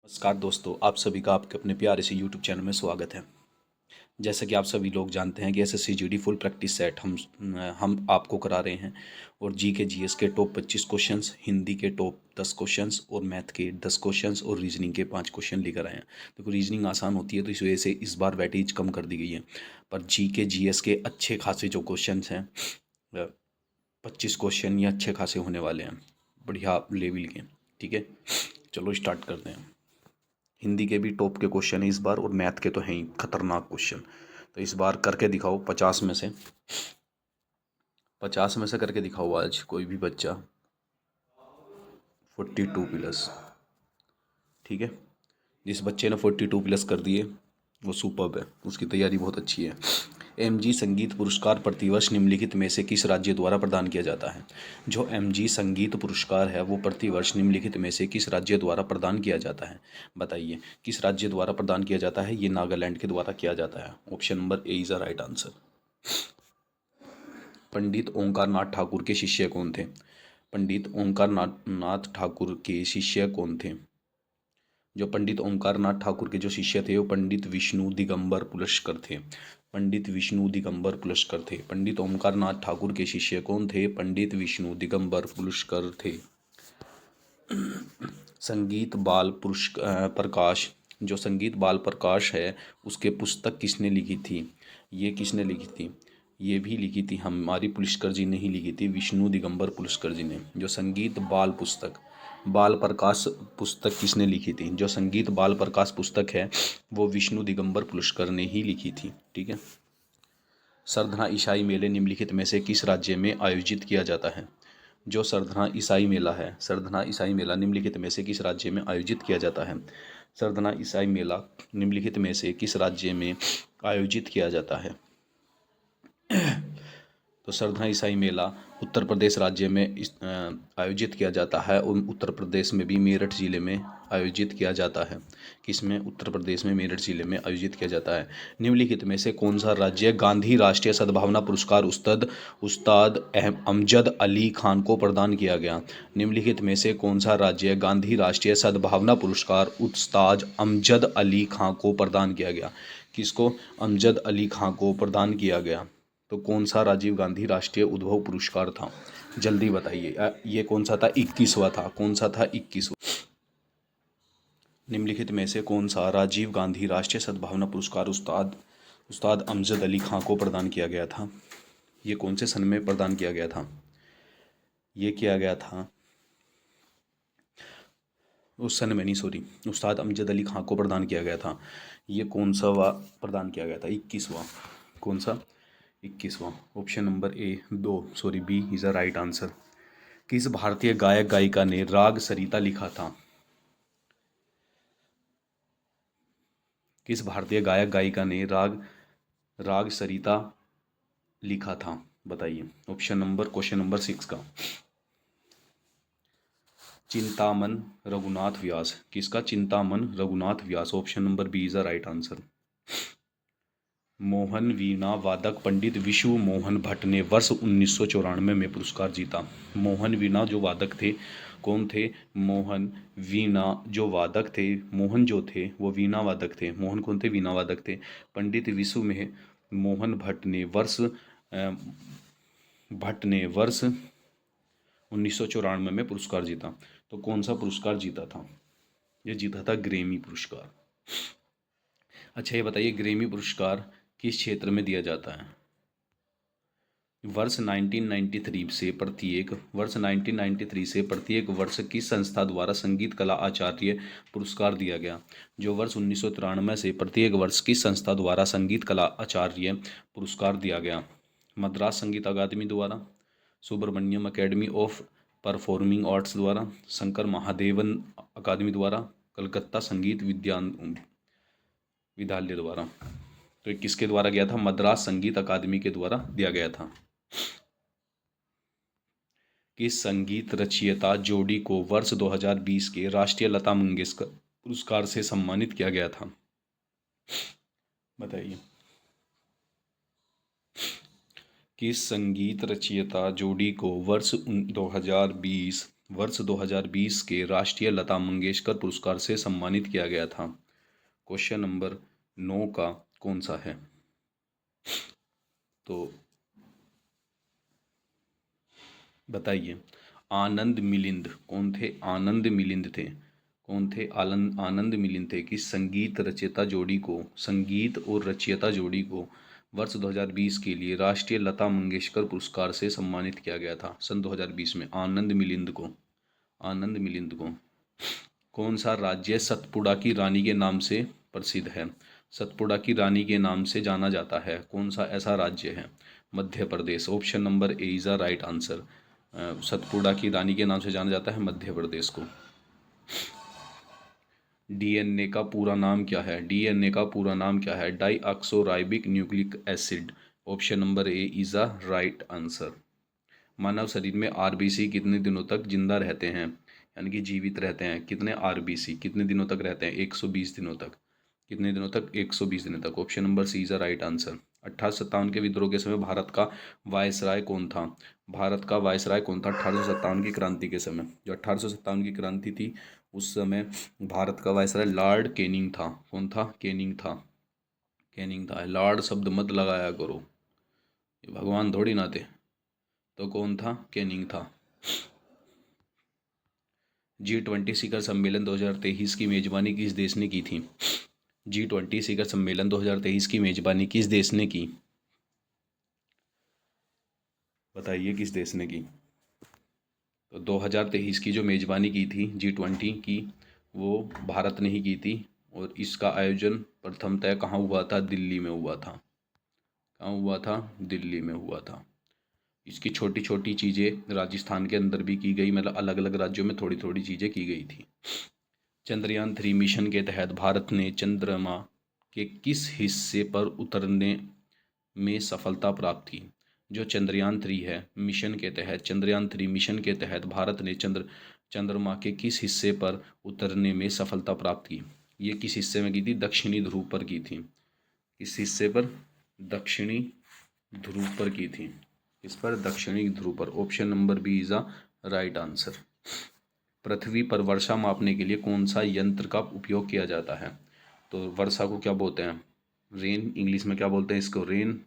नमस्कार दोस्तों, आप सभी का आपके अपने प्यारे से यूट्यूब चैनल में स्वागत है। जैसा कि आप सभी लोग जानते हैं कि SSC GD full practice set हम आपको करा रहे हैं और जी के जीएस के टॉप 25 क्वेश्चंस, हिंदी के टॉप 10 क्वेश्चंस और मैथ के 10 क्वेश्चंस और रीजनिंग के 5 क्वेश्चन लेकर आए हैं। देखो, रीजनिंग आसान होती है तो इस वजह से इस बार वेटेज कम कर दी गई है, पर जी के जीएस के अच्छे खासे जो क्वेश्चन हैं 25 क्वेश्चन ये अच्छे खासे होने वाले हैं, बढ़िया लेवल के। ठीक है, चलो स्टार्ट करते हैं। हिंदी के भी टॉप के क्वेश्चन है इस बार और मैथ के तो हैं ही खतरनाक क्वेश्चन। तो इस बार करके दिखाओ 50 में से करके दिखाओ आज कोई भी बच्चा 42+। ठीक है, जिस बच्चे ने 42+ कर दिए वो सुपर्ब है, उसकी तैयारी बहुत अच्छी है। एमजी संगीत पुरस्कार प्रतिवर्ष निम्नलिखित में से किस राज्य द्वारा प्रदान किया जाता है? जो एमजी संगीत पुरस्कार है वो प्रतिवर्ष निम्नलिखित में से किस राज्य द्वारा प्रदान किया जाता है? बताइए किस राज्य द्वारा प्रदान किया जाता है? ये नागालैंड के द्वारा किया जाता है। Option number A is the right answer. Pandit Omkar Nath Thakur के शिष्य कौन थे? पंडित ओंकार नाथ ठाकुर के शिष्य कौन थे? जो पंडित ओंकार नाथ ठाकुर के जो शिष्य थे वो पंडित विष्णु दिगंबर पुलस्कर थे। पंडित विष्णु दिगंबर पुलस्कर थे। पंडित ओंकार नाथ ठाकुर के शिष्य कौन थे? पंडित विष्णु दिगंबर पुलस्कर थे। संगीत बाल प्रकाश, जो संगीत बाल प्रकाश है उसके पुस्तक किसने लिखी थी? ये किसने लिखी थी? ये भी लिखी थी हमारी पुलस्कर जी ने ही लिखी थी, विष्णु दिगंबर पुलस्कर जी ने। जो संगीत बाल पुस्तक बाल प्रकाश पुस्तक किसने लिखी थी? जो संगीत बाल प्रकाश पुस्तक है वो विष्णु दिगंबर पुलस्कर ने ही लिखी थी। ठीक है। सरधना ईसाई मेले निम्नलिखित में से किस राज्य में आयोजित किया जाता है? जो सरधना ईसाई मेला है, सरधना ईसाई मेला निम्नलिखित में से किस राज्य में आयोजित किया जाता है? सरधना ईसाई मेला निम्नलिखित में से किस राज्य में आयोजित किया जाता है? तो सरधना ईसाई मेला उत्तर प्रदेश राज्य में आयोजित किया जाता है और उत्तर प्रदेश में भी मेरठ ज़िले में आयोजित किया जाता है। किसमें? उत्तर प्रदेश में मेरठ ज़िले में आयोजित किया जाता है। निम्नलिखित में से कौन सा राज्य गांधी राष्ट्रीय सद्भावना पुरस्कार उस्ताद उस्ताद अमजद अली खान को प्रदान किया गया? निम्नलिखित में से कौन सा राज्य गांधी राष्ट्रीय सद्भावना पुरस्कार उस्ताद अमजद अली खान को प्रदान किया गया? किसको? अमजद अली खान को प्रदान किया गया। तो कौन सा राजीव गांधी राष्ट्रीय उद्भव पुरस्कार था? जल्दी बताइए। ये कौन सा था? 21वां था। कौन सा था? 21वां। निम्नलिखित में से कौन सा राजीव गांधी राष्ट्रीय सद्भावना पुरस्कार उस्ताद उस्ताद अमजद अली खां को प्रदान किया गया था? ये कौन से सन में प्रदान किया गया था? ये किया गया था उस सन में नहीं, सॉरी, उस्ताद अमजद अली खां को प्रदान किया गया था। ये कौन सा प्रदान किया गया था? 21वां। कौन सा? 21वां। Option number A sorry B is a right answer. किस भारतीय गायक गायिका ने राग सरिता लिखा था? किस भारतीय गायक गायिका ने राग राग सरिता लिखा था? बताइए। क्वेश्चन नंबर 6 का। चिंतामन रघुनाथ व्यास। किसका? Chintaman Raghunath Vyas. Option number B is the right answer. Mohan Veena वादक पंडित विशु मोहन भट्ट ने वर्ष 1994 में पुरस्कार जीता। मोहन वीणा जो वादक थे, कौन थे? मोहन वीणा जो वादक थे, मोहन जो थे वो वीणा वादक थे। मोहन कौन थे? वीणा वादक थे। पंडित विशु में मोहन भट्ट ने वर्ष 1994 में पुरस्कार जीता। तो कौन सा पुरस्कार जीता था? ये जीता था ग्रेमी पुरस्कार। अच्छा, ये बताइए ग्रेमी पुरस्कार किस क्षेत्र में दिया जाता है? वर्ष 1993 से प्रत्येक वर्ष किस संस्था द्वारा संगीत कला आचार्य पुरस्कार दिया गया? जो वर्ष 1993 से प्रत्येक वर्ष किस संस्था द्वारा संगीत कला आचार्य पुरस्कार दिया गया? मद्रास संगीत अकादमी द्वारा, Subramaniam academy of performing arts द्वारा, शंकर महादेवन अकादमी द्वारा, कलकत्ता संगीत विद्यालय द्वारा। तो किसके द्वारा गया था? मद्रास संगीत अकादमी के द्वारा दिया गया था। किस संगीत रचयिता जोड़ी को वर्ष 2020 के राष्ट्रीय लता मंगेशकर पुरस्कार से सम्मानित किया गया था? बताइए। किस संगीत रचयिता जोड़ी को वर्ष 2020 वर्ष 2020 के राष्ट्रीय लता मंगेशकर पुरस्कार से सम्मानित किया गया था? क्वेश्चन नंबर 9 का कौन सा है? तो बताइए। आनंद मिलिंद कौन थे? आनंद मिलिंद थे। कौन थे? आनंद मिलिंद थे कि संगीत और रचयिता जोड़ी को वर्ष 2020 के लिए राष्ट्रीय लता मंगेशकर पुरस्कार से सम्मानित किया गया था सन 2020 में आनंद मिलिंद को। आनंद मिलिंद को। कौन सा राज्य सतपुड़ा की रानी के नाम से प्रसिद्ध है? सतपुड़ा की रानी के नाम से जाना जाता है, कौन सा ऐसा राज्य है? Madhya Pradesh. Option number A is the right answer. Satpura की रानी के नाम से जाना जाता है मध्य प्रदेश को। डीएनए का पूरा नाम क्या है? डीएनए का पूरा नाम क्या है? Deoxyribonucleic acid. Option number A is the right answer. मानव शरीर में आरबीसी कितने दिनों तक जिंदा रहते हैं, यानी कि जीवित रहते हैं? कितने आरबीसी कितने दिनों तक रहते हैं? 120 दिनों तक। कितने दिनों तक? 120 दिनों तक। Option number C is the right answer. 1857 के विद्रोह के समय भारत का वायसराय कौन था? भारत का वायसराय कौन था 1857 की क्रांति के समय? जो 1857 की क्रांति थी उस समय भारत का वायसराय लॉर्ड कैनिंग था। कौन था? कैनिंग था। कैनिंग था। लॉर्ड शब्द मत लगाया करो, ये भगवान थोड़ी ना थे। तो कौन था? कैनिंग था। G20 शिखर सम्मेलन 2023 की मेजबानी किस देश ने की थी? G20 शिखर सम्मेलन 2023 की मेजबानी किस देश ने की? बताइए किस देश ने की? तो 2023 की जो मेजबानी की थी G20 की, वो भारत ने ही की थी। और इसका आयोजन प्रथमतः कहाँ हुआ था? दिल्ली में हुआ था। कहाँ हुआ था? दिल्ली में हुआ था। इसकी छोटी छोटी चीज़ें राजस्थान के अंदर भी की गई, मतलब अलग अलग राज्यों में थोड़ी थोड़ी चीज़ें की गई थी। चंद्रयान 3 मिशन के तहत भारत ने चंद्रमा के किस हिस्से पर उतरने में सफलता प्राप्त की? जो चंद्रयान 3 है मिशन के तहत, चंद्रयान 3 मिशन के तहत भारत ने चंद्रमा के किस हिस्से पर उतरने में सफलता प्राप्त की? ये किस हिस्से में की थी? दक्षिणी ध्रुव पर की थी। किस हिस्से पर? दक्षिणी ध्रुव पर की थी। इस पर? दक्षिणी ध्रुव पर। Option number B is a right answer. पृथ्वी पर वर्षा मापने के लिए कौन सा यंत्र का उपयोग किया जाता है? तो वर्षा को क्या बोलते हैं? रेन। इंग्लिश में क्या बोलते हैं इसको? रेन।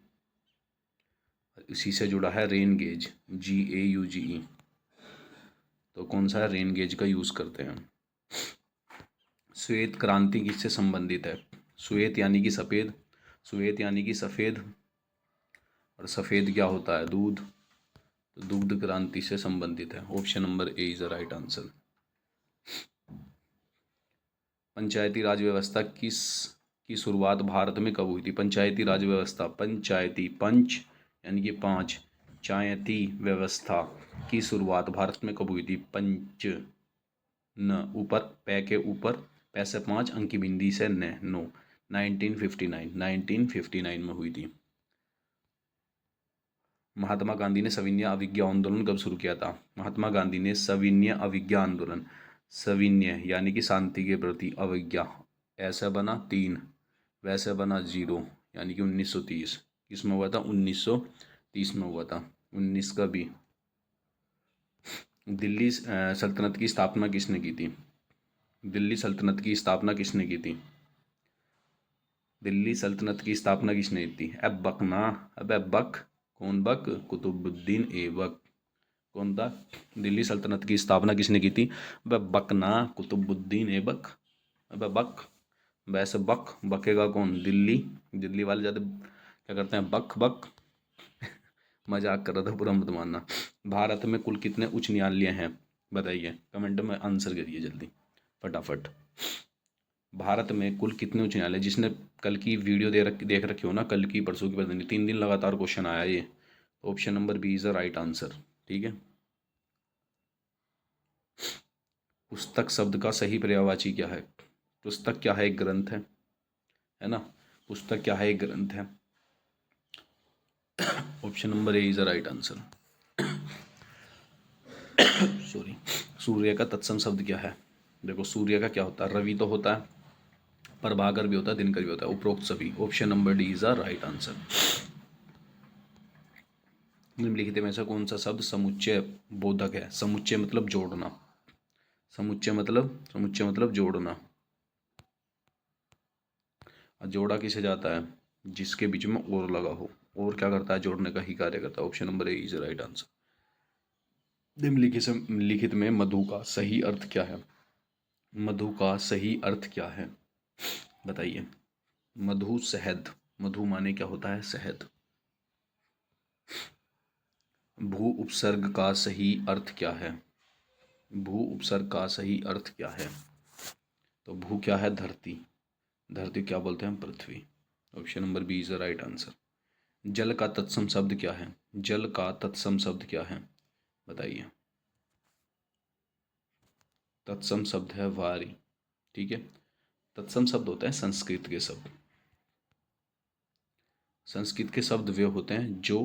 इसी से जुड़ा है रेन गेज, GAUGE। तो कौन सा रेन गेज का यूज़ करते हैं? श्वेत क्रांति किससे संबंधित है? श्वेत यानी कि सफ़ेद, श्वेत यानी कि सफ़ेद, और सफ़ेद क्या होता है? दूध। तो दुग्ध क्रांति से संबंधित है। Option number A is the right answer. Panchayati Raj व्यवस्था की शुरुआत भारत में कब हुई थी? पंचायती राज व्यवस्था, पंचायती, पंच यानी कि 5, चायती व्यवस्था की शुरुआत भारत में कब हुई थी? पंच न ऊपर, पै के ऊपर, पै से 5, अंक की बिंदी से न, नो। 1959 में हुई थी। महात्मा गांधी ने सविनय अवज्ञा आंदोलन कब शुरू किया था? महात्मा गांधी ने सविनय अवज्ञा आंदोलन, सविनय यानी कि शांति के प्रति, अवज्ञा ऐसा बना 3, वैसे बना 0, यानी कि 1930। किस में हुआ था? 1930 में हुआ था। 19 का भी। दिल्ली सल्तनत की स्थापना किसने की थी? दिल्ली सल्तनत की स्थापना किसने की थी? दिल्ली सल्तनत की स्थापना किसने की थी? अब बकना, अब बक, कौन बक? कुतुबुद्दीन ऐबक। कौन था? दिल्ली सल्तनत की स्थापना किसने की थी? अब बकना, कुतुबुद्दीन ऐबक। अब बक, वैसे बक, बकेगा कौन? दिल्ली। दिल्ली वाले ज़्यादा क्या करते हैं? बक बक। मजाक कर रहा था, पूरा मत मानना। भारत में कुल कितने उच्च न्यायालय हैं? बताइए, कमेंट में आंसर करिए जल्दी फटाफट। भारत में कुल कितने उच्च न्यायालय? जिसने कल की वीडियो देख रखी हो ना, कल की परसों की, पता नहीं, 3 दिन लगातार क्वेश्चन आया ये। Option number B is the right answer. ठीक है। पुस्तक शब्द का सही पर्यायवाची क्या है? पुस्तक क्या है? एक ग्रंथ है ना। पुस्तक क्या है? एक ग्रंथ है। Option number A is the right answer. Sorry. सूर्य का तत्सम शब्द क्या है? देखो, सूर्य का क्या होता है? रवि तो होता है, प्रभाकर भी होता है, दिनकर भी होता है, उपरोक्त सभी। Option number D is the right answer. निम्नलिखित में से कौन सा शब्द समुच्चय बोधक है? समुच्चय मतलब जोड़ना, समुच्चय मतलब जोड़ना। और जोड़ा किसे जाता है? जिसके बीच में और लगा हो। और क्या करता है? जोड़ने का ही कार्य करता है। Option number A is right answer. निम्नलिखित में मधु का सही अर्थ क्या है? मधु का सही अर्थ क्या है बताइए। मधु शहद, मधु माने क्या होता है? शहद। भू उपसर्ग का सही अर्थ क्या है? भू उपसर्ग का सही अर्थ क्या है? तो भू क्या है? धरती। धरती क्या बोलते हैं? पृथ्वी। Option number B is the right answer. जल का तत्सम शब्द क्या है? जल का तत्सम शब्द क्या है बताइए। तत्सम शब्द है वारी। ठीक है। तत्सम शब्द होते हैं संस्कृत के शब्द। संस्कृत के शब्द वे होते हैं जो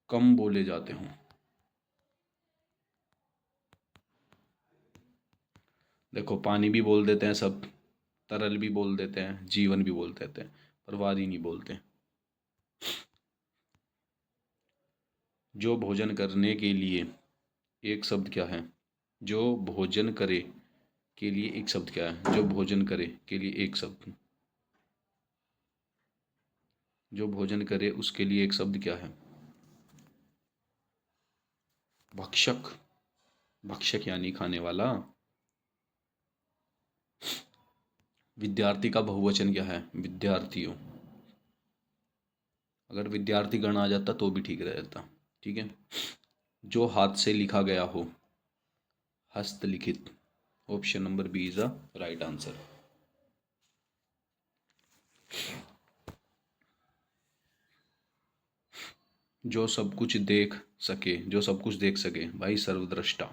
कम बोले जाते हों। देखो, पानी भी बोल देते हैं सब, तरल भी बोल देते हैं, जीवन भी बोल देते हैं, पर वारी नहीं बोलते। जो भोजन करने के लिए एक शब्द क्या है? जो भोजन करे के लिए एक शब्द क्या है? जो भोजन करे के लिए एक शब्द, जो भोजन करे उसके लिए एक शब्द क्या है? भक्षक। भक्षक यानी खाने वाला। विद्यार्थी का बहुवचन क्या है? विद्यार्थियों। अगर विद्यार्थी गण आ जाता तो भी ठीक रह जाता। ठीक है। जो हाथ से लिखा गया हो, हस्तलिखित। Option number B is the right answer. जो सब कुछ देख सके, जो सब कुछ देख सके भाई, सर्वद्रष्टा।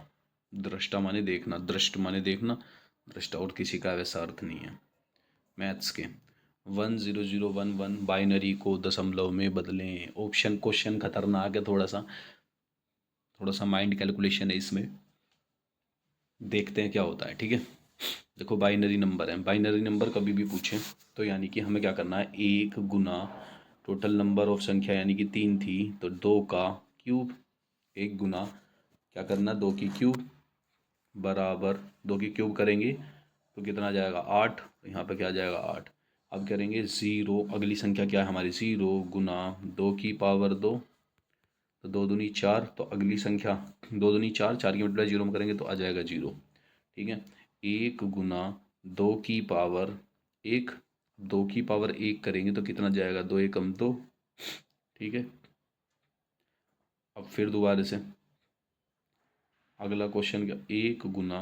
दृष्टा माने देखना, दृष्ट माने देखना, दृष्टा और किसी का वैसा अर्थ नहीं है। मैथ्स के 10011 बाइनरी को दशमलव में बदलें। ऑप्शन क्वेश्चन खतरनाक है, थोड़ा सा माइंड कैलकुलेशन है इसमें। देखते हैं क्या होता है। ठीक है। देखो, बाइनरी नंबर है, बाइनरी नंबर कभी भी पूछे तो यानी कि हमें क्या करना है? एक गुना टोटल नंबर ऑफ संख्या यानी कि 3 थी तो 2 का क्यूब। एक गुना क्या करना? 2 की क्यूब बराबर 2 की क्यूब करेंगे तो कितना आ जाएगा? 8। यहाँ पे क्या आ जाएगा? 8। अब करेंगे ज़ीरो, अगली संख्या क्या है हमारी? 0 गुना 2 की पावर 2, तो 2 दूनी 4, तो अगली संख्या 2 दूनी 4, 4 की मल्टीप्लाई 0 में करेंगे तो आ जाएगा 0। ठीक है। 1 गुना 2 की पावर 1, 2 की पावर 1 करेंगे तो कितना जाएगा? 2 एकम 2। ठीक है। अब फिर दोबारा से अगला क्वेश्चन क्या? 1 गुना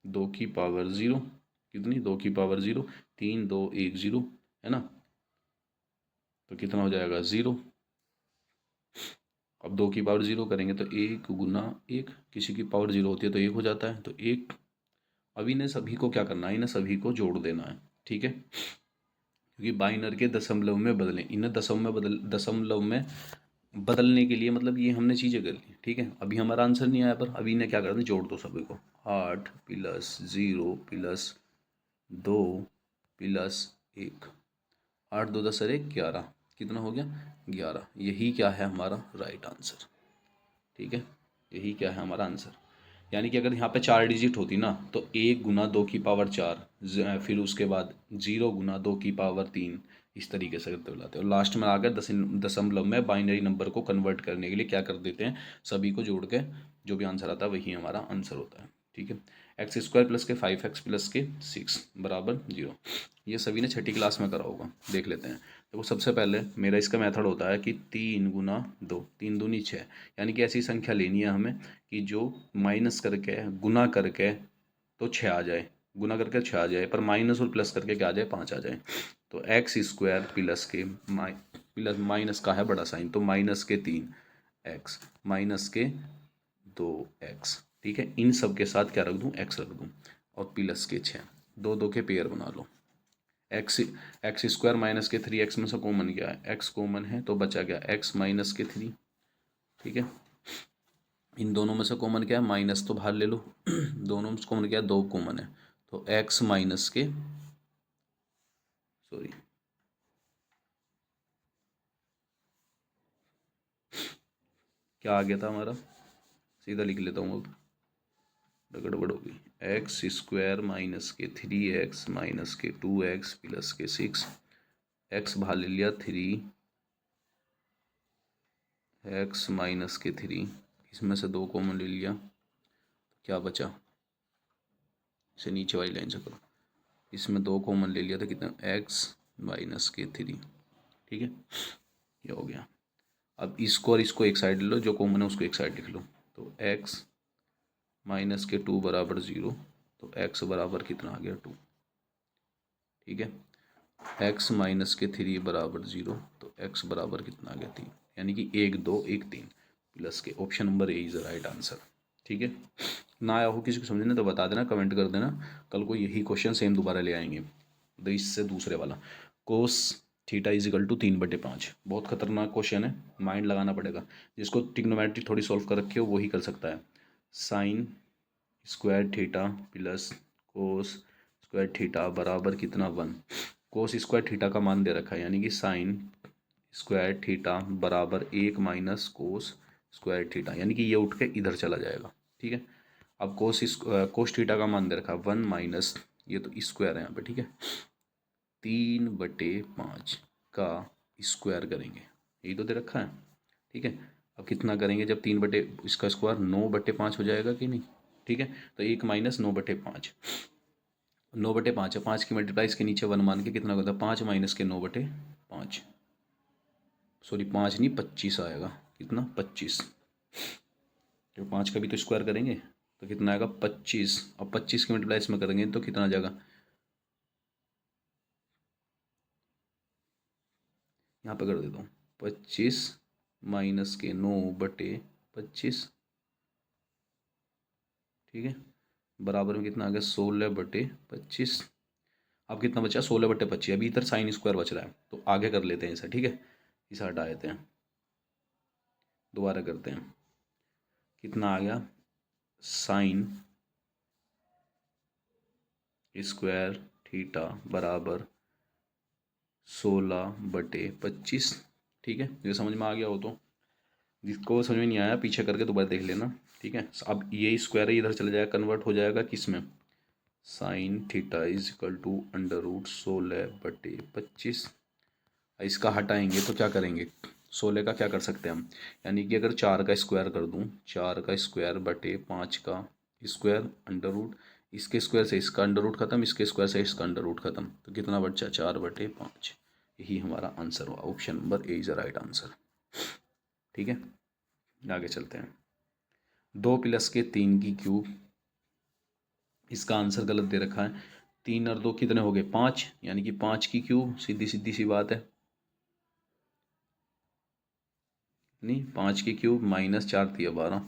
2 की पावर 0, कितनी? 2 की पावर 0, 3 2 1 0 है ना, तो कितना हो जाएगा? 0। अब 2 की पावर 0 करेंगे तो 1 गुना 1, किसी की पावर 0 होती है तो 1 हो जाता है, तो 1। अब इन्हें सभी को क्या करना है? इन्हें सभी को जोड़ देना है। ठीक है। क्योंकि बाइनर के दशमलव में बदलें, इन्हें दशमलव में बदलने के लिए मतलब ये हमने चीज़ें कर ली। ठीक है। अभी हमारा आंसर नहीं आया, पर अभी इन्हें क्या करना है? जोड़ दो सभी को। 8 प्लस 0 प्लस 2 प्लस 1, 8 2 10 अरे 11, कितना हो गया? 11। यही क्या है? हमारा राइट आंसर। ठीक है। यही क्या है? हमारा आंसर। यानी कि अगर यहाँ पे 4 डिजिट होती ना तो 1 गुना 2 की पावर 4, फिर उसके बाद 0 गुना 2 की पावर 3, इस तरीके से करते बुलाते हैं। और लास्ट में आकर दशमलव में बाइनरी नंबर को कन्वर्ट करने के लिए क्या कर देते हैं? सभी को जोड़ के जो भी आंसर आता है वही हमारा आंसर होता है। ठीक है। x² प्लस के 5x प्लस के 6 बराबर 0। ये सभी ने छठी क्लास में करा होगा, देख लेते हैं। देखो, सबसे पहले मेरा इसका मेथड होता है कि 3 गुना 2, 3 दूनी 6, यानी कि ऐसी संख्या लेनी है हमें कि जो माइनस करके गुना करके तो 6 आ जाए, गुना करके 6 आ जाए, पर माइनस और प्लस करके क्या आ जाए? 5 आ जाए। तो x² प्लस के प्लस माइनस का है बड़ा साइन, तो माइनस के 3x माइनस के 2x। ठीक है। इन सब के साथ क्या रख दूँ? x रख दूँ, और प्लस के 6, 2 2 के पेयर बना लो। x² माइनस के 3x में से कॉमन गया है, x कॉमन है तो बचा गया x माइनस के 3। ठीक है। इन दोनों में से कॉमन क्या है? माइनस तो बाहर ले लो। दोनों में से कॉमन क्या है? 2 कॉमन है, तो x माइनस के, सॉरी, क्या आ गया था हमारा, सीधा लिख लेता हूँ अब, गड़बड़ होगी। एक्स स्क्वायर माइनस के 3x माइनस के 2x प्लस के 6, एक्स बाहर ले लिया 3x माइनस के 3, इसमें से 2 कॉमन ले लिया, क्या बचा, इसे नीचे वाली लाइन से करो, इसमें 2 कॉमन ले लिया था, कितना, x माइनस के 3, ठीक है, ये हो गया। अब इसको और इसको एक साइड ले लो, जो कॉमन है उसको एक साइड लिख लो, तो x माइनस के 2 बराबर 0, तो x बराबर कितना आ गया 2, ठीक है। x माइनस के 3 बराबर 0, तो x बराबर कितना आ गया 3, यानी कि 1 2 1 3 प्लस के, option number A is the right answer, ठीक है। ना आया हो किसी को समझने तो बता देना, कमेंट कर देना, कल को यही क्वेश्चन सेम दोबारा ले आएंगे, तो इससे दूसरे वाला cos theta is equal to 3/5, बहुत खतरनाक क्वेश्चन है, माइंड लगाना पड़ेगा, जिसको ट्रिग्नोमेट्री थोड़ी सॉल्व कर रखी हो वही कर सकता है। Sine square theta plus cos square theta बराबर कितना 1, कोस स्क्वायर थीटा का मान दे रखा है, यानी कि साइन स्क्वायर थीटा बराबर 1 माइनस कोस स्क्वायर थीटा, यानी कि ये उठ के इधर चला जाएगा, ठीक है। अब कोस थीटा का मान दे रखा है 1 माइनस, ये तो स्क्वायर है यहाँ पे, ठीक है, 3/5 का स्क्वायर करेंगे, यही तो दे रखा है, ठीक है। अब कितना करेंगे, जब 3 बटे इसका स्क्वायर 9/5 हो जाएगा कि नहीं, ठीक है, तो 1 माइनस 9/5, 9/5 है, 5 की मल्टीप्लाई इसके नीचे 1 मान के कितना होता है, 5 माइनस के 9/5, सॉरी 5 नहीं 25 आएगा, कितना 25, तो 5 का भी तो स्क्वायर करेंगे तो कितना आएगा 25, अब 25 की मल्टीप्लाई इसमें करेंगे तो कितना आ जाएगा, यहाँ पे कर देता हूँ 25 माइनस के 9/25, ठीक है, बराबर में कितना आ गया 16/25। अब कितना बचा 16/25, अभी इधर साइन स्क्वायर बच रहा है, तो आगे कर लेते हैं इसे, ठीक है, इसे हटा देते हैं, दोबारा करते हैं, कितना आ गया साइन स्क्वायर थीटा बराबर 16/25, ठीक है, ये समझ में आ गया हो तो, जिसको समझ में नहीं आया पीछे करके दोबारा देख लेना, ठीक है। अब ये स्क्वायर है इधर चला जाएगा, कन्वर्ट हो जाएगा किस में, sine theta is equal to √16/25, इसका हटाएंगे तो क्या करेंगे, 16 का क्या कर सकते हैं हम, यानी कि अगर 4 का स्क्वायर कर दूं, 4 का स्क्वायर बटे 5 का स्क्वायर अंडर रूट, इसके स्क्वायर से इसका अंडर रूट खत्म, इसके स्क्वायर से इसका अंडर रूट खत्म, तो कितना बचा 4/5, यही हमारा आंसर हुआ, option number A is the right answer, ठीक है। आगे चलते हैं, 2 + के 3 की क्यूब, इसका आंसर गलत दे रखा है, 3 और 2 कितने हो गए 5, यानी कि 5 की क्यूब, सीधी सीधी सी बात है, नहीं 5 की क्यूब माइनस 4 दिया 12,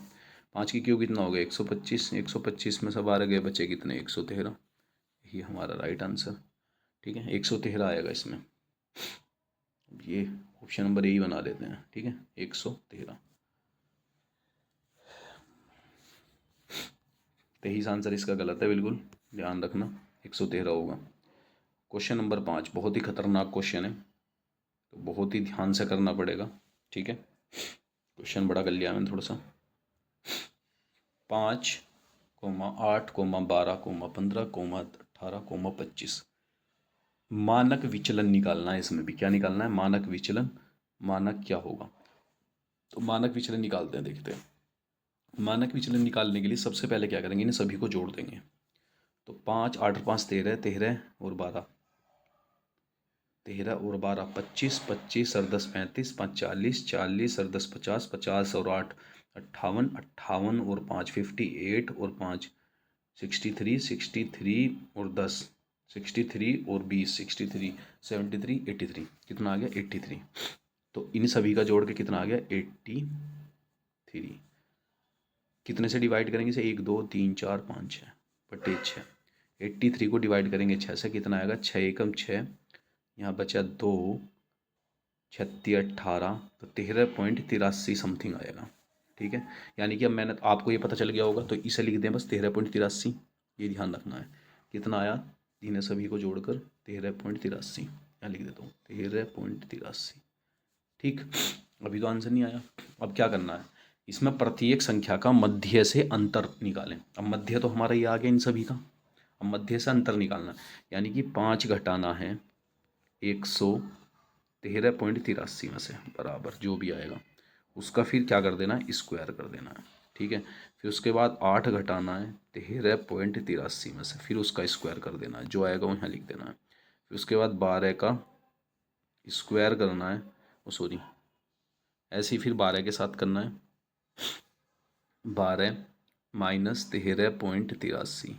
5 की क्यूब कितना हो गया 125, 125 में सब आ गए बचे कितने 113, यही हमारा राइट आंसर, ठीक है, 113 आएगा इसमें, ये ऑप्शन नंबर ए ही बना लेते हैं, ठीक है, 113, 23 आंसर इसका गलत है, बिल्कुल ध्यान रखना, 113 होगा। क्वेश्चन नंबर 5 बहुत ही खतरनाक क्वेश्चन है, तो बहुत ही ध्यान से करना पड़ेगा, ठीक है, क्वेश्चन बड़ा कर लिया मैंने थोड़ा सा, 5,8,12,15,18,25, मानक विचलन निकालना है, इसमें भी क्या निकालना है, मानक विचलन, मानक क्या होगा, तो मानक विचलन निकालते हैं, देखते हैं। मानक विचलन निकालने के लिए सबसे पहले क्या करेंगे, इन्हें सभी को जोड़ देंगे, तो 5 8 5 13, 13 और 12, 13 और 12 25, 25 और 10 35, 5 40, 40 और 10 50, 50 और 8 58, 58 और 5 58 और 5 63, 63 और 10 63 और 20 63, 73 83, कितना आ गया 83, तो इन सभी का जोड़ के कितना आ गया 83, कितने से डिवाइड करेंगे इसे 1 2 3 4 5 6 बटे 6, 83 को डिवाइड करेंगे 6 से कितना आएगा 6 एकम 6, यहाँ बचा 2 36 18, तो 13.83 समथिंग आएगा, ठीक है, यानी कि अब मैंने आपको ये पता चल गया होगा, तो इसे लिख दें बस 13.83, ये ध्यान रखना है, कितना आया, इन्हें सभी को जोड़कर 13.83, यहाँ लिख देता हूँ 13.83, ठीक, अभी तो आंसर नहीं आया, अब क्या करना है, इसमें प्रत्येक संख्या का मध्य से अंतर निकालें। अब मध्य तो हमारा ये आ गया इन सभी का, अब मध्य से अंतर निकालना, यानी कि 5 घटाना है 113.83 में से, बराबर जो भी आएगा उसका फिर क्या कर देना है, स्क्वायर कर देना है। ठीक है, फिर उसके बाद 8 घटाना है 13.83 में से, फिर उसका स्क्वायर कर देना है, जो आएगा वो यहाँ लिख देना है। फिर उसके बाद 12 का स्क्वायर करना है, सॉरी ऐसे ही फिर 12 के साथ करना है, 12 माइनस 13.83,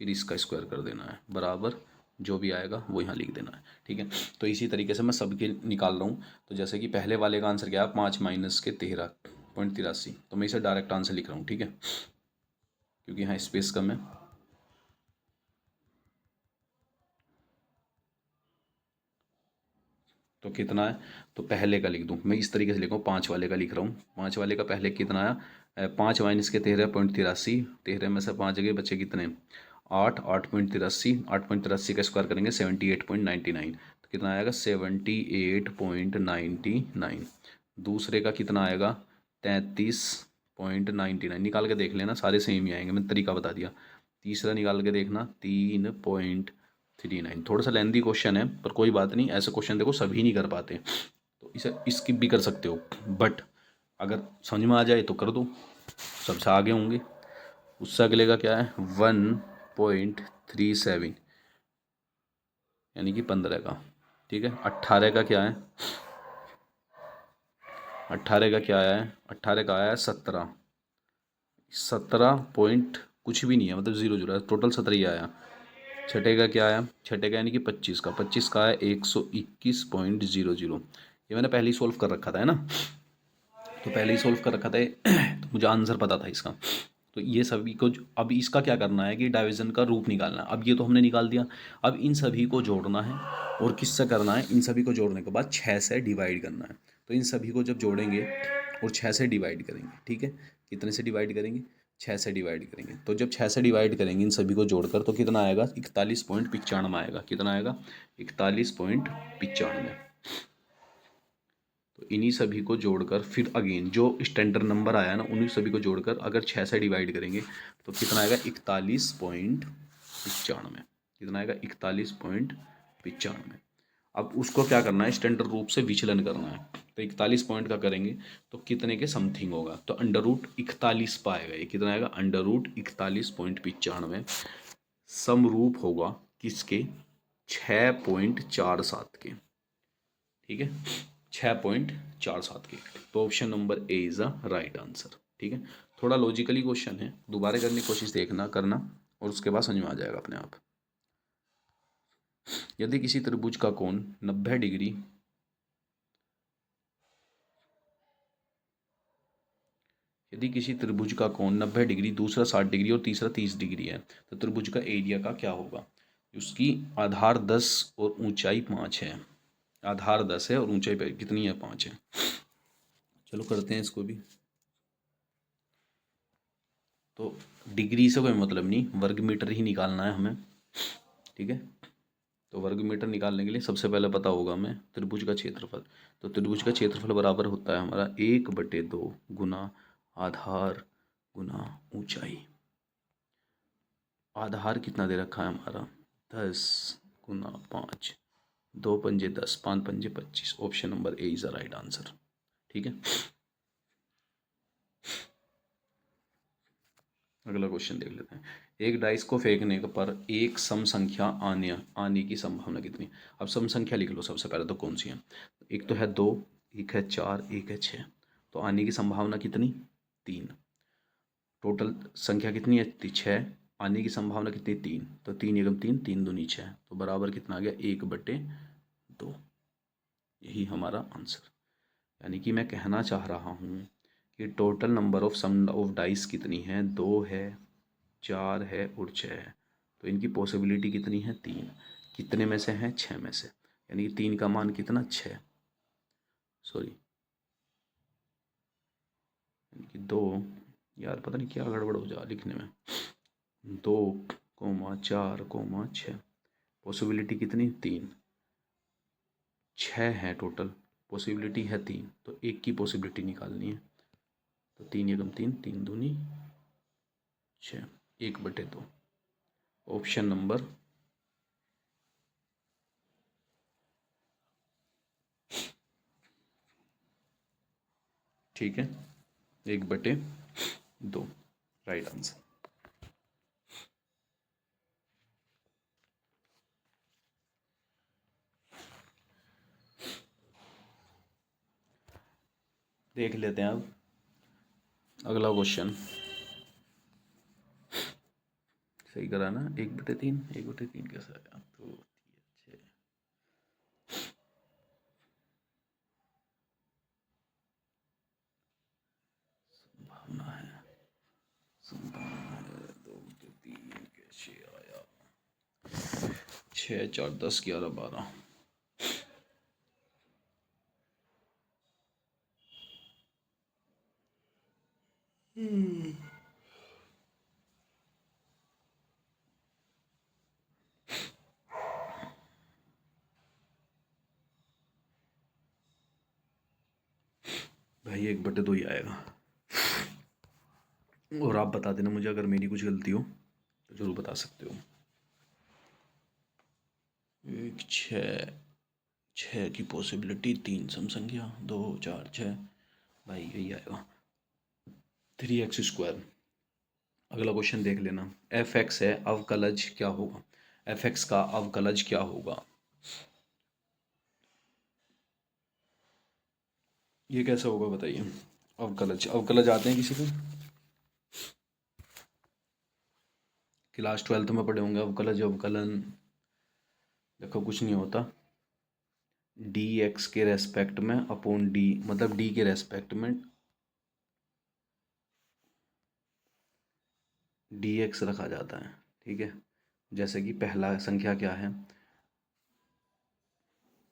फिर इसका स्क्वायर कर देना है, बराबर जो भी आएगा वो यहाँ लिख देना है। ठीक है, तो इसी तरीके से मैं सबके निकाल रहा हूँ। तो जैसे कि पहले वाले का आंसर क्या है, 5 माइनस के 13.83, तो मैं इसे डायरेक्ट आंसर लिख रहा हूँ। ठीक है, क्योंकि यहाँ स्पेस कम है। तो कितना है, तो पहले का लिख दूँ मैं इस तरीके से लिखूँ, 5 वाले का लिख रहा हूँ। 5 वाले का पहले कितना आया, 5 माइनस के 13.83, 13 में से 5 गए, बचे कितने 8, 8.83, 8.83 का स्क्वायर करेंगे 78.99, तो कितना आएगा 78.99। दूसरे का कितना आएगा 33.99, निकाल के देख लेना, सारे सेम ही आएंगे, मैंने तरीका बता दिया। तीसरा निकाल के देखना 3.39, थोड़ा सा लेंदी क्वेश्चन है पर कोई बात नहीं, ऐसे क्वेश्चन देखो सभी नहीं कर पाते, तो इसे स्किप भी कर सकते हो, बट अगर समझ में आ जाए तो कर दो, सबसे आगे होंगे। उससे अगले का क्या है 1.37, यानी कि 15 का। ठीक है, 18 का क्या है, 18 का क्या आया है, 18 का आया है 17 पॉइंट कुछ भी नहीं है, मतलब जीरो जीरो, टोटल 17 ही आया। छठे का क्या आया, छठे का यानी कि 25 का, 25 का आया 121.00, ये मैंने पहले ही सोल्व कर रखा था, है ना, तो पहले ही सोल्व कर रखा था तो मुझे आंसर पता था इसका। तो ये सभी को अब इसका क्या करना है कि डाइवीजन का रूप निकालना है। अब ये तो हमने निकाल दिया, अब इन सभी को जोड़ना है, और किससे करना है, इन सभी को जोड़ने के बाद 6 से डिवाइड करना है। तो इन सभी को जब जोड़ेंगे और 6 से डिवाइड करेंगे, ठीक है, कितने से डिवाइड करेंगे, 6 से डिवाइड करेंगे, तो जब 6 से डिवाइड करेंगे इन सभी को जोड़कर, तो कितना आएगा 41.95 आएगा, कितना आएगा 41.95। तो इन्हीं सभी को जोड़कर फिर अगेन जो स्टैंडर्ड नंबर आया ना, उन्हीं सभी को जोड़कर अगर 6 से डिवाइड करेंगे तो कितना आएगा 41.95, कितना आएगा 41.95। अब उसको क्या करना है, स्टैंडर्ड रूप से विचलन करना है, तो 41 पॉइंट का करेंगे तो कितने के समथिंग होगा, तो अंडर रूट 41 पाएगा, ये कितना आएगा अंडर रूट 41.95, समरूप होगा किसके 6.47 के। ठीक है, 6.47 के, तो option number A is a right answer. ठीक है, थोड़ा लॉजिकली क्वेश्चन है, दोबारा करने की कोशिश देखना करना, और उसके बाद समझ में आ जाएगा अपने आप। यदि किसी त्रिभुज का कोण 90 डिग्री यदि किसी त्रिभुज का कोण 90 डिग्री, दूसरा 60 डिग्री और तीसरा 30 डिग्री है, तो त्रिभुज का एरिया का क्या होगा। उसकी आधार 10 और ऊंचाई 5 है, आधार 10 है और ऊंचाई कितनी है 5 है। चलो करते हैं इसको भी। तो डिग्री से कोई मतलब नहीं, वर्ग मीटर ही निकालना है हमें। ठीक है, तो वर्ग मीटर निकालने के लिए सबसे पहले पता होगा हमें त्रिभुज का क्षेत्रफल। तो त्रिभुज का क्षेत्रफल बराबर होता है हमारा 1/2 गुना आधार गुना ऊंचाई। आधार कितना दे रखा है हमारा 10 गुना 5, 2 पंजे 10, 5 पंजे 25, option number A is the right answer. ठीक है, अगला क्वेश्चन देख लेते हैं। एक डाइस को फेंकने पर एक सम संख्या आने की संभावना कितनी। अब सम संख्या लिख लो सबसे पहले, तो कौन सी है, एक तो है 2, एक है 4, एक है 6, तो आने की संभावना कितनी 3, टोटल संख्या कितनी है 6, आने की संभावना कितनी 3, तो 3 एकम 3, 3 दूनी 6, तो बराबर कितना आ गया 1/2, यही हमारा आंसर। यानी कि मैं कहना चाह रहा हूँ कि total number of sum of dice कितनी है, 2 है, 4 है और 6 है, तो इनकी पॉसिबिलिटी कितनी है 3, कितने में से हैं 6 में से, यानी कि 3 का मान कितना 6, सॉरी यानी कि 2, यार पता नहीं क्या गड़बड़ हो जा लिखने में, 2,4,6, पॉसिबिलिटी कितनी 3, 6 है टोटल, पॉसिबिलिटी है 3, तो एक की पॉसिबिलिटी निकालनी है, तो 3 × 3 3 दूनी 6, 1/2। ऑप्शन नंबर ठीक है, 1/2 राइट आंसर। देख लेते हैं अब अगला क्वेश्चन। सही करा ना, 1/3, 1/3 कैसा आया तो संभावना है, संभावना है 2/3 कैसे आया। 6 4 10 11 12। भाई 1/2 ही आएगा। और आप बता देना मुझे, अगर मेरी कुछ गलती हो तो जरूर बता सकते हो। 6 की पॉसिबिलिटी, 3 सम संख्या, 2 4 6, भाई यही आएगा 3x²। अगला क्वेश्चन देख लेना। f(x) है, अवकलज क्या होगा? f(x) का अवकलज क्या होगा? ये कैसा होगा बताइए। अवकलज, अवकलज आते हैं किसी को? क्लास 12th में पढ़े होंगे अवकलज, अवकलन। देखो कुछ नहीं होता, dx के रेस्पेक्ट में अपॉन d, मतलब d के रेस्पेक्ट में dx रखा जाता है। ठीक है, जैसे कि पहला संख्या क्या है,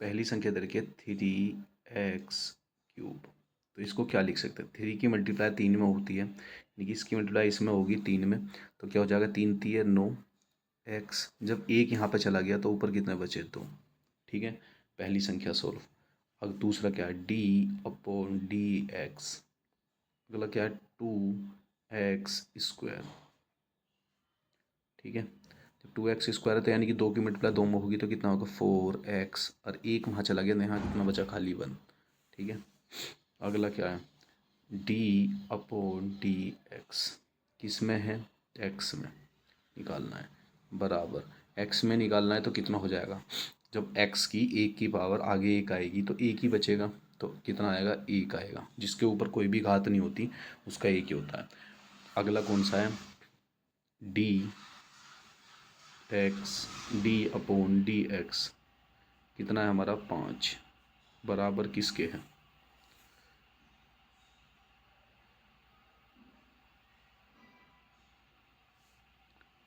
पहली संख्या तरीके 3x3, तो इसको क्या लिख सकते हैं? 3 की मल्टीप्लाई 3 में होती है, यानी कि इसकी मल्टीप्लाई इसमें होगी 3 में, तो क्या हो जाएगा 3 3 9 x। जब एक यहाँ पे चला गया तो ऊपर कितने बचे? 2। ठीक है, पहली संख्या सोल्व। अब दूसरा क्या है, d/dx। अगला क्या है, 2x²। ठीक है, जब 2x² है तो यानी कि 2 की मल्टीप्लाई 2 में होगी तो कितना होगा 4x, और एक वहाँ चला गया तो यहाँ कितना बचा, खाली 1। ठीक है, अगला क्या है, d/dx किस में है, x में निकालना है, बराबर x में निकालना है तो कितना हो जाएगा, जब x की 1 की पावर आगे 1 आएगी तो 1 ही बचेगा, तो कितना आएगा, 1 आएगा। जिसके ऊपर कोई भी घात नहीं होती उसका 1 ही होता है। अगला कौन सा है, d/dx कितना है हमारा, 5, बराबर किसके है,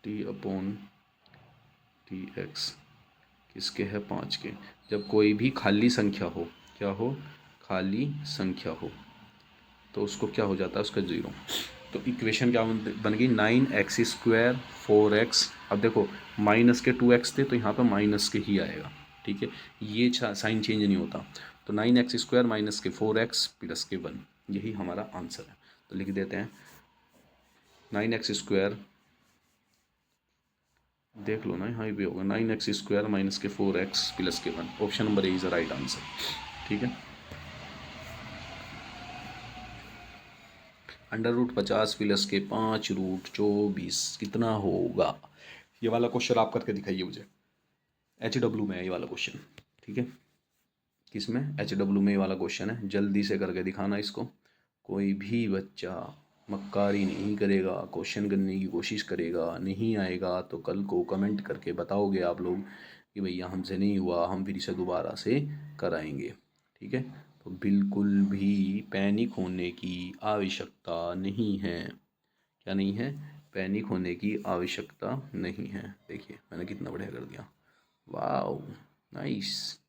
d/dx किसके है, 5 के। जब कोई भी खाली संख्या हो, क्या हो, खाली संख्या हो, तो उसको क्या हो जाता है, उसका 0। तो इक्वेशन क्या बन गई, 9x², 4x। अब देखो माइनस के 2x थे तो यहाँ पर माइनस के ही आएगा। ठीक है, ये साइन चेंज नहीं होता। तो 9x² माइनस के 4x प्लस के 1, यही हमारा आंसर है। तो लिख देते हैं 9x², देख लो ना यहाँ भी होगा 9x² माइनस के 4x प्लस के 1। Option number A is the right answer. ठीक है, √50 प्लस के 5√24 कितना होगा? ये वाला क्वेश्चन आप करके दिखाइए मुझे, HW में है ये वाला क्वेश्चन। ठीक है, किस में, HW में ये वाला क्वेश्चन है, जल्दी से करके दिखाना इसको। कोई भी बच्चा मक्कारी नहीं करेगा, क्वेश्चन करने की कोशिश करेगा, नहीं आएगा तो कल को कमेंट करके बताओगे आप लोग कि भैया हमसे नहीं हुआ, हम फिर इसे दोबारा से कराएंगे। ठीक है, तो बिल्कुल भी पैनिक होने की आवश्यकता नहीं है। क्या नहीं है, पैनिक होने की आवश्यकता नहीं है। देखिए मैंने कितना बढ़िया कर दिया, वाह नाइस।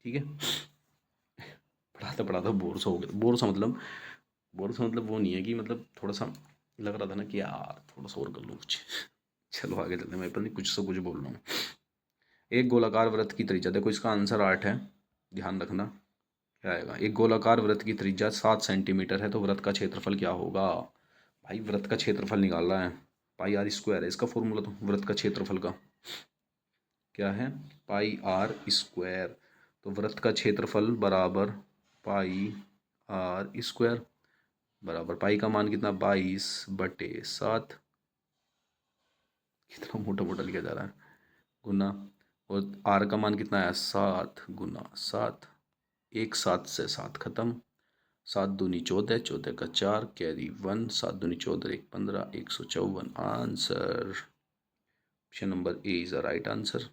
ठीक है, पढ़ाता पढ़ाता बोर सा हो गया, बोर सा मतलब वो नहीं है कि मतलब थोड़ा सा लग रहा था ना कि यार थोड़ा सा और कर लूँ कुछ। चलो आगे चलते हैं, मैं पता नहीं कुछ से कुछ बोल रहा हूँ। एक गोलाकार वृत्त की त्रिज्या, देखो इसका आंसर 8 है, ध्यान रखना क्या आएगा? एक गोलाकार वृत्त की त्रिज्या 7 सेंटीमीटर है तो वृत्त का क्षेत्रफल क्या होगा? भाई वृत्त का क्षेत्रफल निकालना है, पाई आर स्क्वायर है इसका फॉर्मूला। तो वृत्त का क्षेत्रफल का क्या है? पाई आर स्क्वायर। तो वृत्त का क्षेत्रफल बराबर पाई आर स्क्वायर बराबर पाई का मान कितना? 22/7। कितना मोटा मोटा लिखा जा रहा है, गुना, और आर का मान कितना है? 7 × 7। एक 7 से 7 खत्म, 7 दूनी 14, 14 का 4, कैरी 1, 7 दूनी 14, 1 15, 154। Answer option number A is the right answer.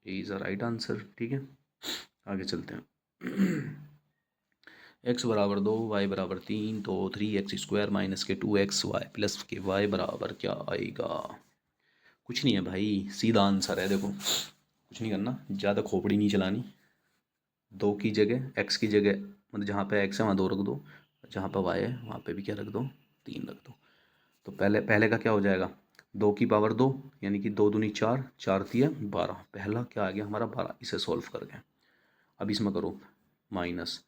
A is the right answer. ठीक है, आगे चलते हैं। x बराबर 2, y बराबर 3, तो 3x² माइनस के 2xy प्लस के y बराबर क्या आएगा? कुछ नहीं है भाई, सीधा आंसर है। देखो कुछ नहीं करना, ज़्यादा खोपड़ी नहीं चलानी। 2 की जगह x की जगह, मतलब जहाँ पे x है वहाँ 2 रख दो, जहाँ पे y है वहाँ पे भी क्या रख दो? 3 रख दो। तो पहले पहले का क्या हो जाएगा? 2 की पावर 2, यानी कि 2 दूनी 4, 4 × 12। पहला क्या आ गया हमारा? 12। इसे सॉल्व कर गए। अब इसमें करो माइनस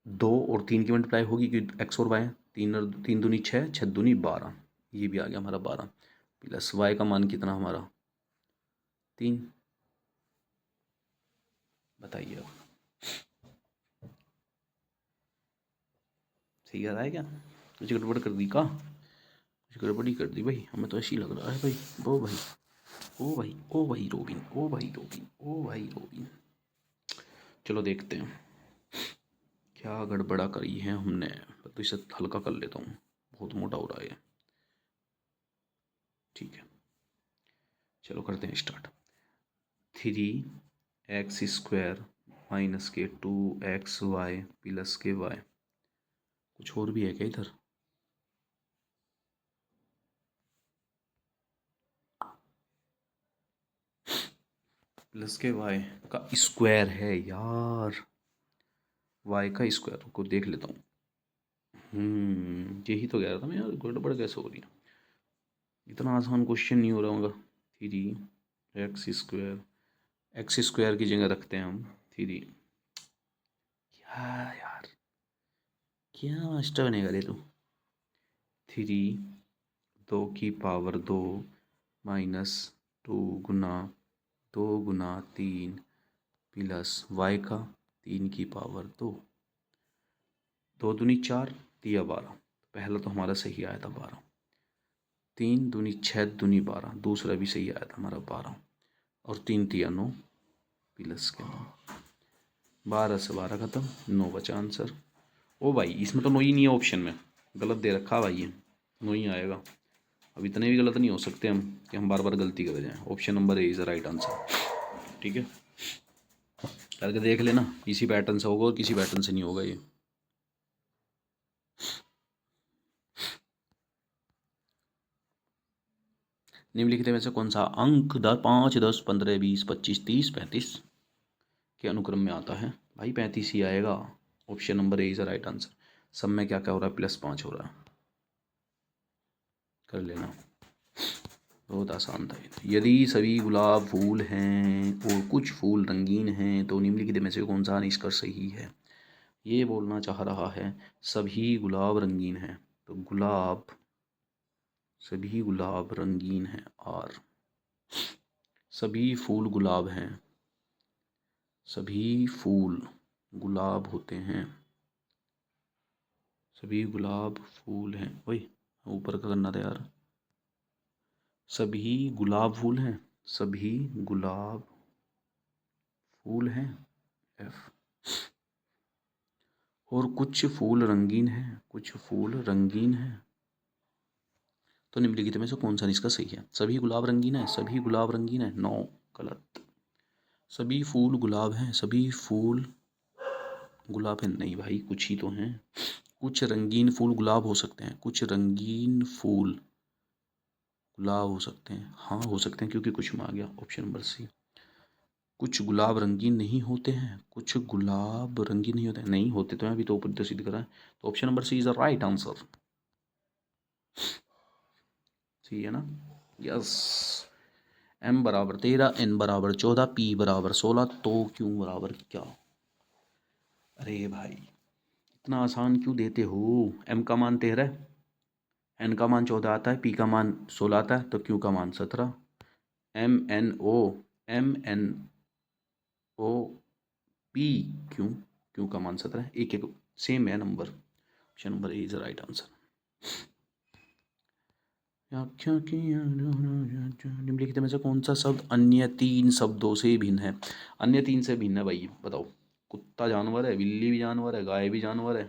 2 और 3 की मल्टीप्लाई होगी क्योंकि एक्स और वाई, 3 दूनी 6, 6 दूनी 12, ये भी आ गया हमारा 12, प्लस वाई का मान कितना हमारा? 3। बताइए अब सही आ रहा है क्या? कुछ गड़बड़ कर दी का? कुछ गड़बड़ी कर दी भाई, हमें तो ऐसी लग रहा है भाई। ओ भाई, ओ भाई, ओ भाई रोबिन, ओ भाई रोबिन, ओ भाई रोबिन। चलो देखते हैं क्या गड़बड़ा करी है हमने। तो इसे हल्का कर लेता हूँ, बहुत मोटा हो रहा है। ठीक है, चलो करते हैं स्टार्ट। 3x² माइनस के 2xy प्लस के y। कुछ और भी है क्या इधर? प्लस के y का स्क्वायर है यार, y का स्क्वायर को देख लेता हूँ। यही तो कह रहा था मैं यार, गड़बड़ कैसे हो रही है? इतना आसान क्वेश्चन नहीं हो रहा होगा। 3x², x² की जगह रखते हैं हम 3। क्या यार, क्या मास्टर बनेगा रे तू? 3 2 की पावर 2 माइनस 2 गुना 2 × 3 प्लस y का 3 की पावर 2। 2 दूनी 4, दिया 12। पहला तो हमारा सही आया था 12। 3 दूनी 6 दूनी 12, दूसरा भी सही आया था हमारा 12, और 3 × 3 = 9 प्लस के 9। 12 से 12 खत्म, 9 बचा आंसर। ओ भाई इसमें तो 9 ही नहीं है ऑप्शन में, गलत दे रखा भाई, ये 9 ही आएगा। अब इतने भी गलत नहीं हो सकते हम कि हम बार बार गलती कर जाएं। Option number A is the right answer. ठीक है, करके देख लेना, किसी पैटर्न से होगा और किसी पैटर्न से नहीं होगा ये। निम्नलिखित में से कौन सा अंक 5, 10, 15, 20, 25, 30, 35 के अनुक्रम में आता है? भाई 35 ही आएगा। Option number A is the right answer. सब में क्या क्या हो रहा है? +5 हो रहा है। कर लेना, बहुत आसान था ये। यदि सभी गुलाब फूल हैं और कुछ फूल रंगीन हैं तो निम्नलिखित में से कौन सा निष्कर्ष सही है? ये बोलना चाह रहा है सभी गुलाब रंगीन हैं, तो गुलाब, सभी गुलाब रंगीन हैं, और सभी फूल गुलाब हैं, सभी फूल गुलाब होते हैं, सभी गुलाब फूल हैं। वही ऊपर का करना था यार। सभी गुलाब फूल हैं, सभी गुलाब फूल हैं, एफ। और कुछ फूल रंगीन हैं, कुछ फूल रंगीन हैं, तो निम्नलिखित में से कौन सा निष्कर्ष सही है? सभी गुलाब रंगीन है, सभी गुलाब रंगीन है, 9 गलत। सभी फूल गुलाब हैं, सभी फूल गुलाब है, नहीं भाई कुछ ही तो हैं। कुछ रंगीन फूल गुलाब हो सकते हैं, कुछ रंगीन फूल गुलाब हो सकते हैं, हाँ हो सकते हैं, क्योंकि कुछ में आ गया ऑप्शन नंबर सी। कुछ गुलाब रंगीन नहीं होते हैं, कुछ गुलाब रंगीन नहीं होते हैं, नहीं होते तो हैं, अभी तो ऊपर तो सिद्ध करा है। तो option number C is the right answer. सही है ना? यस, m बराबर 13, n बराबर 14, p बराबर 16, तो q बराबर क्या? अरे भाई इतना आसान क्यों देते हो? m का मान 13, n का मान 14 आता है, p का मान 16 आता है, तो q का मान 17। m p q का मान 17 है। एक एक सेम है number. Option number A is right answer. व्याख्या की निम्नलिखित में से कौन सा शब्द अन्य तीन शब्दों से भिन्न है? अन्य तीन से भिन्न है भाई, बताओ। कुत्ता जानवर है, बिल्ली भी जानवर है, गाय भी जानवर है,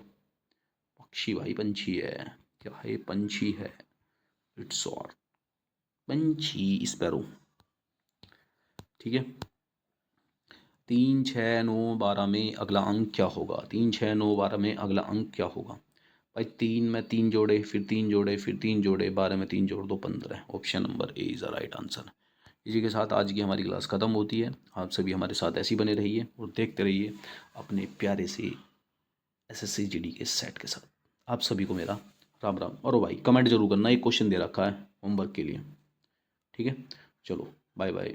पक्षी भाई पंछी है। क्या है? पंछी है। इट्स और पंछी, स्पैरो। ठीक है। 3, 6, 9, 12 में अगला अंक क्या होगा? 3, 6, 9, 12 में अगला अंक क्या होगा? भाई 3 में 3 जोड़े, फिर 3 जोड़े, फिर 3 जोड़े, 12 में 3 जोड़ दो 15। Option number A is the right answer. इसी के साथ आज की हमारी क्लास ख़त्म होती है। आप सभी हमारे साथ ऐसे ही बने रहिए और देखते रहिए अपने प्यारे से एसएससी जीडी के सेट के साथ। आप सभी को मेरा राम राम। और भाई कमेंट जरूर करना, एक क्वेश्चन दे रखा है होमवर्क के लिए। ठीक है, चलो बाय बाय।